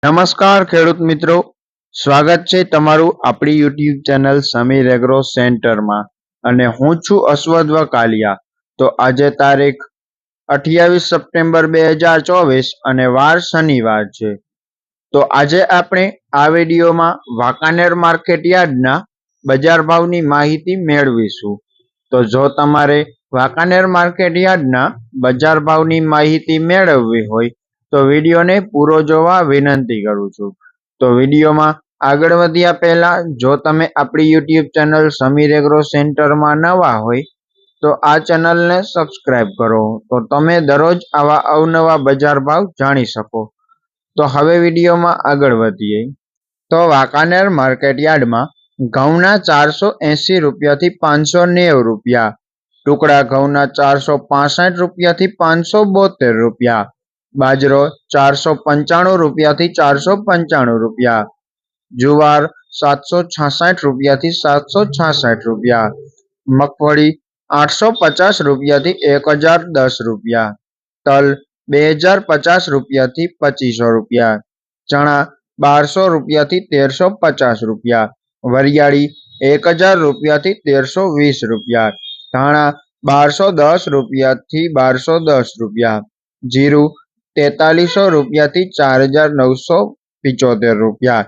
નમસ્કાર ખેડૂત મિત્રો, સ્વાગત છે તમારું આપણી યુટ્યુબ ચેનલ સમીર એગ્રો સેન્ટરમાં અને હું છું અશ્વદ્વ કાલિયા. તો આજે તારીખ 28 સપ્ટેમ્બર 2024 અને વાર શનિવાર છે. તો આજે આપણે આ વિડીયોમાં વાંકાનેર માર્કેટ યાર્ડના બજાર ભાવની માહિતી મેળવીશું. તો જો તમારે વાંકાનેર માર્કેટ યાર્ડના બજાર ભાવની માહિતી મેળવવી હોય તો વિડીયોને પૂરો જોવા વિનંતી કરું છું. તો વિડીયોમાં આગળ વધ્યા પહેલા જો તમે આપણી યુટ્યુબ ચેનલ સમીર એગ્રો સેન્ટરમાં નવા હોય તો આ ચેનલને સબસ્ક્રાઇબ કરો, તો તમે દરરોજ આવા અવનવા બજાર ભાવ જાણી શકો. તો હવે વિડીયોમાં આગળ વધીએ. તો વાંકાનેર માર્કેટ યાર્ડમાં ઘઉંના 480 રૂપિયાથી 590 રૂપિયા, ટુકડા ઘઉંના 465 રૂપિયાથી 572 રૂપિયા, બાજરો 495 રૂપિયાથી 495 રૂપિયા, જુવાર 766 રૂપિયાથી 766 રૂપિયા, મગફળી 850 રૂપિયાથી 1010 રૂપિયા, તલ 2050 રૂપિયાથી 2500 રૂપિયા, ચણા 1200 રૂપિયાથી 1350 રૂપિયા, વરિયાળી 1000 રૂપિયાથી 1320 રૂપિયા, ધાણા 1210 રૂપિયાથી 1210 રૂપિયા, જીરું 4300 રૂપિયાથી 4975 રૂપિયા.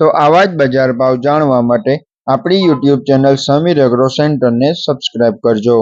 તો આવા જ બજાર ભાવ જાણવા માટે આપણી યુટ્યુબ ચેનલ સમીર એગ્રો સેન્ટરને સબસ્ક્રાઇબ કરજો.